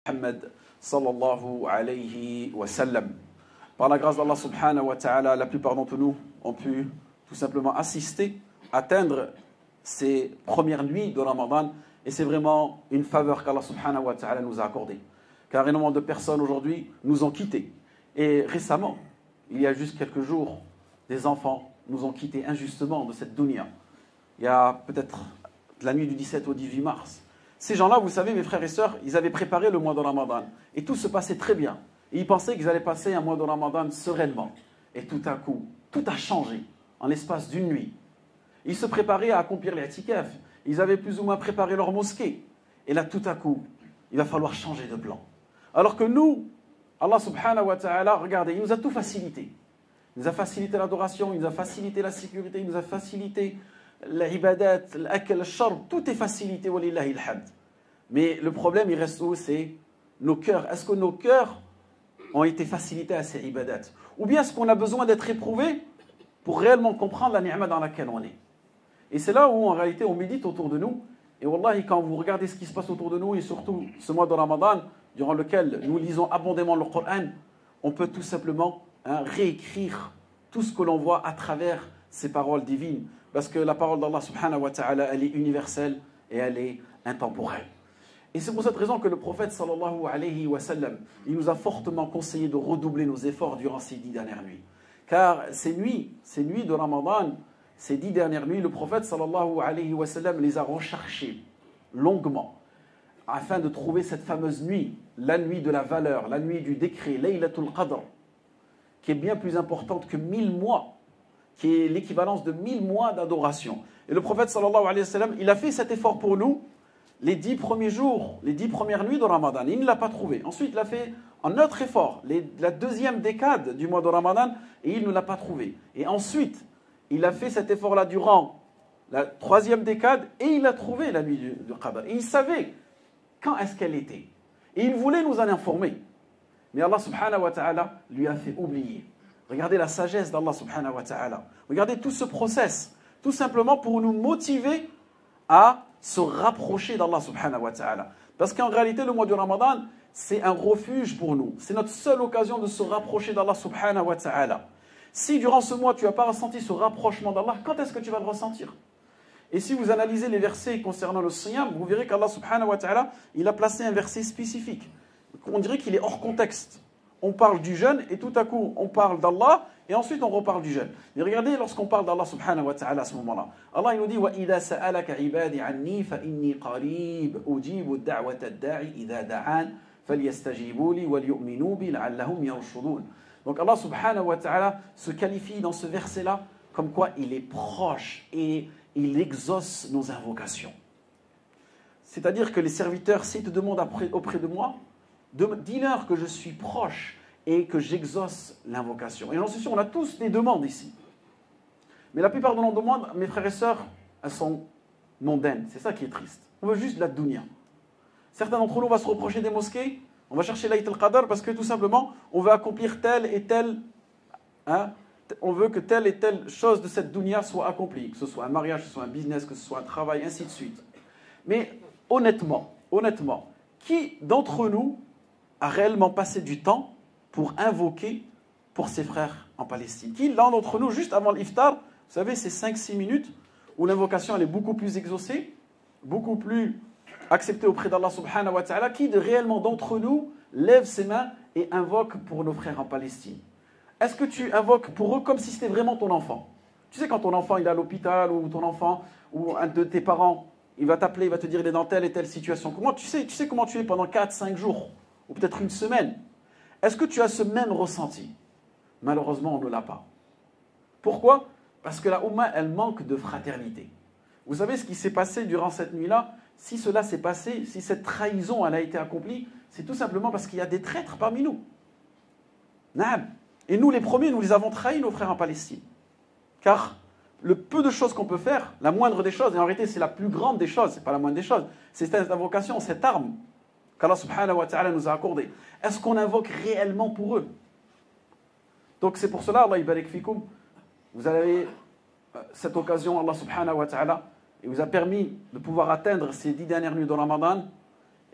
Muhammad sallallahu alayhi wa sallam. Par la grâce d'Allah subhanahu wa ta'ala, la plupart d'entre nous ont pu tout simplement assister, atteindre ces premières nuits de Ramadan, et c'est vraiment une faveur qu'Allah subhanahu wa ta'ala nous a accordée. Car énormément de personnes aujourd'hui nous ont quittés. Et récemment, il y a juste quelques jours, des enfants nous ont quittés injustement de cette dunya. Il y a peut-être la nuit du 17 au 18 mars. Ces gens-là, vous savez, mes frères et sœurs, ils avaient préparé le mois de Ramadan. Et tout se passait très bien. Et ils pensaient qu'ils allaient passer un mois de Ramadan sereinement. Et tout à coup, tout a changé en l'espace d'une nuit. Ils se préparaient à accomplir les itikaf. Ils avaient plus ou moins préparé leur mosquée. Et là, tout à coup, il va falloir changer de plan. Alors que nous, Allah subhanahu wa ta'ala, regardez, il nous a tout facilité. Il nous a facilité l'adoration, il nous a facilité la sécurité, il nous a facilité l'ibadat, l'akl, al-sharb, tout est facilité, walillahi al-hamd. Mais le problème, il reste où? C'est nos cœurs. Est-ce que nos cœurs ont été facilités à ces ibadats? Ou bien est-ce qu'on a besoin d'être éprouvé pour réellement comprendre la ni'ma dans laquelle on est? Et c'est là où, en réalité, on médite autour de nous. Et wallahi, quand vous regardez ce qui se passe autour de nous, et surtout ce mois de Ramadan, durant lequel nous lisons abondamment le Coran, on peut tout simplement réécrire tout ce que l'on voit à travers ces paroles divines. Parce que la parole d'Allah subhanahu wa ta'ala, elle est universelle et elle est intemporelle. Et c'est pour cette raison que le prophète sallallahu alayhi wa sallam, il nous a fortement conseillé de redoubler nos efforts durant ces 10 dernières nuits. Car ces nuits de Ramadan, ces 10 dernières nuits, le prophète sallallahu alayhi wa sallam les a recherchées longuement afin de trouver cette fameuse nuit, la nuit de la valeur, la nuit du décret, Laylatul Qadr, qui est bien plus importante que 1000 mois, qui est l'équivalence de 1000 mois d'adoration. Et le prophète sallallahu alayhi wa sallam, il a fait cet effort pour nous les 10 premiers jours, les 10 premières nuits de Ramadan. Il ne l'a pas trouvé. Ensuite, il a fait un autre effort, la deuxième décade du mois de Ramadan, et il ne l'a pas trouvé. Et ensuite, il a fait cet effort-là durant la troisième décade, et il a trouvé la nuit du Qadr. Et il savait quand est-ce qu'elle était. Et il voulait nous en informer. Mais Allah subhanahu wa ta'ala lui a fait oublier. Regardez la sagesse d'Allah subhanahu wa ta'ala. Regardez tout ce process, tout simplement pour nous motiver à se rapprocher d'Allah subhanahu wa ta'ala. Parce qu'en réalité, le mois du Ramadan, c'est un refuge pour nous. C'est notre seule occasion de se rapprocher d'Allah subhanahu wa ta'ala. Si durant ce mois, tu n'as pas ressenti ce rapprochement d'Allah, quand est-ce que tu vas le ressentir? Et si vous analysez les versets concernant le siyam, vous verrez qu'Allah subhanahu wa ta'ala, il a placé un verset spécifique. On dirait qu'il est hors contexte. On parle du jeûne et tout à coup on parle d'Allah et ensuite on reparle du jeûne. Mais regardez lorsqu'on parle d'Allah subhanahu wa ta'ala à ce moment-là. Allah il nous dit وَإِذَا سَأَلَكَ عِبَادِ عَنِّي فَإِنِّي قَرِيبٌ أُجِيبُ الدَّعْوَةَ الدَّاعِ إِذَا دَعَانِ فَلْيَسْتَجِيبُوا لِي وَلْيُؤْمِنُوا بِي لَعَلَّهُمْ يَرْشُدُونَ. Donc Allah subhanahu wa ta'ala se qualifie dans ce verset-là comme quoi il est proche et il exauce nos invocations. C'est-à-dire que les serviteurs, s'ils te demandent auprès de moi, dis-leur que je suis proche et que j'exauce l'invocation. Et j'en suis sûr, on a tous des demandes ici. Mais la plupart de nos demandes, mes frères et sœurs, elles sont mondaines. C'est ça qui est triste. On veut juste de la dunya. Certains d'entre nous vont se reprocher des mosquées. On va chercher l'Aït al-Qadr parce que tout simplement, on veut accomplir telle et telle... on veut que telle et telle chose de cette dunya soit accomplie. Que ce soit un mariage, que ce soit un business, que ce soit un travail, ainsi de suite. Mais honnêtement, qui d'entre nous a réellement passé du temps pour invoquer pour ses frères en Palestine? Qui, l'un d'entre nous, juste avant l'iftar, vous savez, c'est 5-6 minutes où l'invocation elle est beaucoup plus exaucée, beaucoup plus acceptée auprès d'Allah subhanahu wa ta'ala, qui réellement d'entre nous lève ses mains et invoque pour nos frères en Palestine? Est-ce que tu invoques pour eux comme si c'était vraiment ton enfant? Tu sais, quand ton enfant il est à l'hôpital, ou ton enfant, ou un de tes parents, il va t'appeler, il va te dire il est dans telle et telle situation. Tu sais comment tu es pendant 4-5 jours, ou peut-être une semaine. Est-ce que tu as ce même ressenti? Malheureusement, on ne l'a pas. Pourquoi? Parce que la Oumma, elle manque de fraternité. Vous savez ce qui s'est passé durant cette nuit-là? Si cela s'est passé, si cette trahison elle a été accomplie, c'est tout simplement parce qu'il y a des traîtres parmi nous. Naam. Et nous, les premiers, nous les avons trahis, nos frères en Palestine. Car le peu de choses qu'on peut faire, la moindre des choses, et en réalité c'est la plus grande des choses, c'est pas la moindre des choses, c'est cette invocation, cette arme qu'Allah subhanahu wa ta'ala nous a accordée. Est-ce qu'on invoque réellement pour eux? Donc c'est pour cela, Allah ibarik fikum, vous avez cette occasion, Allah subhanahu wa ta'ala, il vous a permis de pouvoir atteindre ces 10 dernières nuits de Ramadan,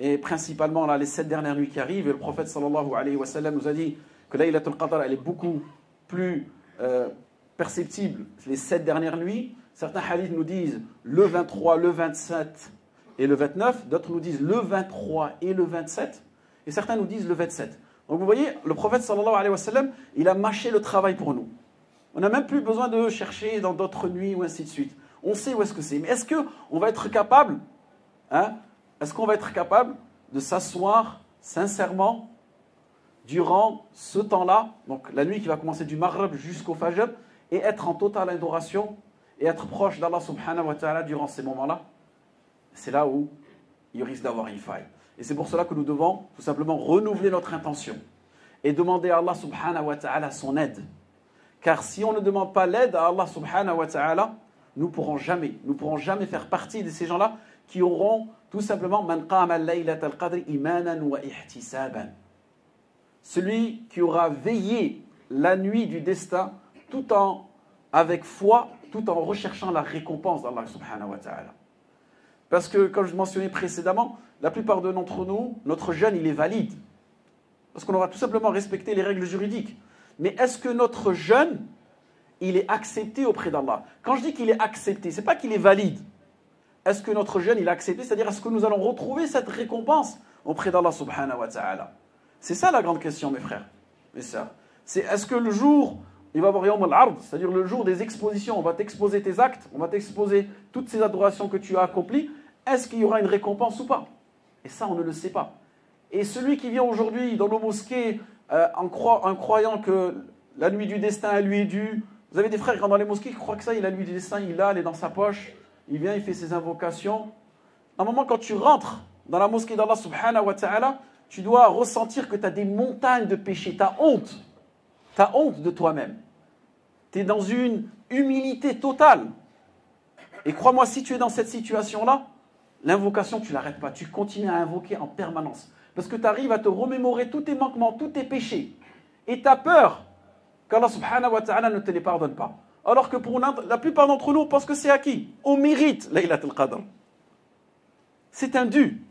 et principalement là, les 7 dernières nuits qui arrivent. Et le prophète sallallahu alayhi wa sallam nous a dit que Laylatul Qadr, elle est beaucoup plus perceptible les 7 dernières nuits. Certains hadiths nous disent le 23, le 27 et le 29. D'autres nous disent le 23 et le 27. Et certains nous disent le 27. Donc vous voyez, le prophète sallallahu alayhi wa sallam, il a mâché le travail pour nous. On n'a même plus besoin de chercher dans d'autres nuits ou ainsi de suite. On sait où est-ce que c'est. Mais est-ce qu'on va être capable, est-ce qu'on va être capable de s'asseoir sincèrement durant ce temps-là, donc la nuit qui va commencer du Maghrib jusqu'au Fajr, et être en totale adoration et être proche d'Allah subhanahu wa ta'ala durant ces moments-là? C'est là où il risque d'avoir une faille. Et c'est pour cela que nous devons tout simplement renouveler notre intention et demander à Allah subhanahu wa ta'ala son aide. Car si on ne demande pas l'aide à Allah subhanahu wa ta'ala, nous ne pourrons jamais faire partie de ces gens-là qui auront tout simplement man qama laylat al-qadr imanan wa ihtisaban. Celui qui aura veillé la nuit du destin tout en avec foi, tout en recherchant la récompense d'Allah subhanahu wa ta'ala. Parce que, comme je mentionnais précédemment, la plupart d'entre nous, notre jeûne, il est valide. Parce qu'on aura tout simplement respecté les règles juridiques. Mais est-ce que notre jeûne, il est accepté auprès d'Allah? Quand je dis qu'il est accepté, ce n'est pas qu'il est valide. Est-ce que notre jeûne, il est accepté? C'est-à-dire, est-ce que nous allons retrouver cette récompense auprès d'Allah subhanahu wa ta'ala? C'est ça la grande question, mes frères, mes sœurs. C'est est-ce que le jour, il va y avoir Yawm al-Ard, c'est-à-dire le jour des expositions, on va t'exposer tes actes, on va t'exposer toutes ces adorations que tu as accomplies, est-ce qu'il y aura une récompense ou pas? Et ça, on ne le sait pas. Et celui qui vient aujourd'hui dans nos mosquées en croyant que la nuit du destin, elle lui est due. Vous avez des frères qui rentrent dans les mosquées qui croient que ça, la nuit du destin, il l'a, elle est dans sa poche. Il vient, il fait ses invocations. À un moment, quand tu rentres dans la mosquée d'Allah subhanahu wa ta'ala, tu dois ressentir que tu as des montagnes de péchés. Tu as honte. Tu as honte de toi-même. Tu es dans une humilité totale. Et crois-moi, si tu es dans cette situation-là, l'invocation, tu ne l'arrêtes pas. Tu continues à invoquer en permanence. Parce que tu arrives à te remémorer tous tes manquements, tous tes péchés. Et tu as peur qu'Allah subhanahu wa ta'ala ne te les pardonne pas. Alors que pour la plupart d'entre nous, on pense que c'est acquis. On mérite Laylat al-Qadr. C'est un dû.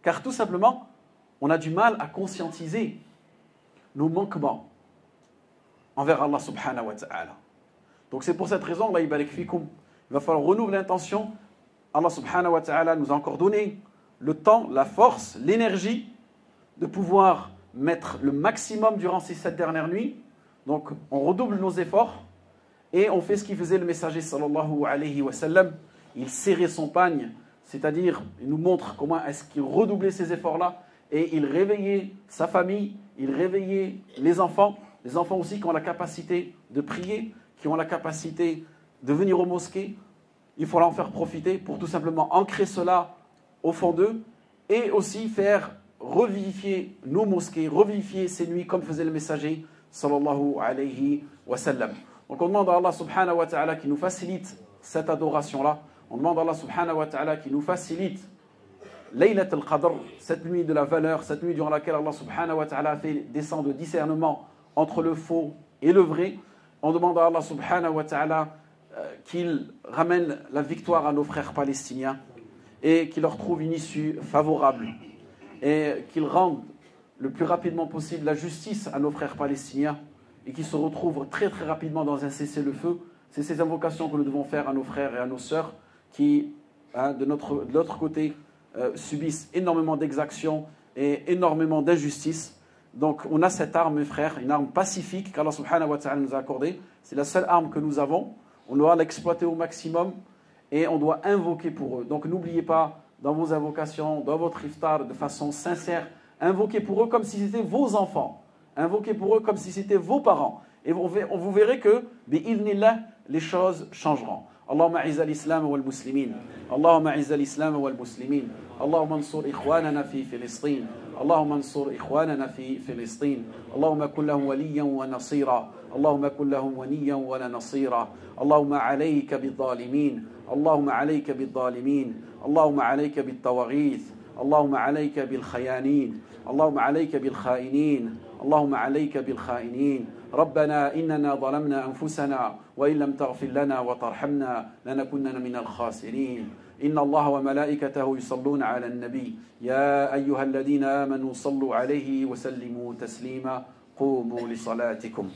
Car tout simplement, on a du mal à conscientiser nos manquements envers Allah subhanahu wa ta'ala. Donc c'est pour cette raison, Allah yabarak fikum, il va falloir renouveler l'intention. Allah subhanahu wa ta'ala nous a encore donné le temps, la force, l'énergie de pouvoir mettre le maximum durant ces 7 dernières nuits. Donc on redouble nos efforts et on fait ce qu'il faisait le messager sallallahu alayhi wa sallam. Il serrait son pagne, c'est-à-dire il nous montre comment est-ce qu'il redoublait ces efforts-là et il réveillait sa famille, il réveillait les enfants aussi qui ont la capacité de prier, qui ont la capacité de venir aux mosquées. Il faut en faire profiter pour tout simplement ancrer cela au fond d'eux et aussi faire revivifier nos mosquées, revivifier ces nuits comme faisait le messager sallallahu alayhi wa sallam. Donc on demande à Allah subhanahu wa ta'ala qui nous facilite cette adoration-là. On demande à Allah subhanahu wa ta'ala qui nous facilite Laylat al-Qadr, cette nuit de la valeur, cette nuit durant laquelle Allah subhanahu wa ta'ala a fait descendre le discernement entre le faux et le vrai. On demande à Allah subhanahu wa ta'ala qu'il ramène la victoire à nos frères palestiniens et qu'il leur trouve une issue favorable et qu'il rende le plus rapidement possible la justice à nos frères palestiniens et qu'ils se retrouvent très très rapidement dans un cessez-le-feu. C'est ces invocations que nous devons faire à nos frères et à nos sœurs qui, de l'autre côté, subissent énormément d'exactions et énormément d'injustices. Donc on a cette arme, mes frères, une arme pacifique qu'Allah subhanahu wa ta'ala nous a accordée. C'est la seule arme que nous avons. On doit l'exploiter au maximum et on doit invoquer pour eux. Donc n'oubliez pas, dans vos invocations, dans votre iftar, de façon sincère, invoquez pour eux comme si c'était vos enfants. Invoquez pour eux comme si c'était vos parents. Et vous verrez que, bi'idhnillah, les choses changeront. اللهم اعز الإسلام والمسلمين اللهم اعز الإسلام والمسلمين اللهم انصر إخواننا في فلسطين اللهم انصر إخواننا في فلسطين اللهم كن لهم وليا ونصيرا اللهم كن لهم وليا ونصيرا اللهم عليك بالظالمين اللهم عليك بالظالمين اللهم عليك بالطواغيت اللهم عليك بالخيانين اللهم عليك بالخائنين اللهم عليك بالخائنين ربنا إننا ظلمنا أنفسنا وإن لم تغفر لنا وترحمنا لنكونن من الخاسرين إن الله وملائكته يصلون على النبي يا أيها الذين آمنوا صلوا عليه وسلموا تسليما قوموا لصلاتكم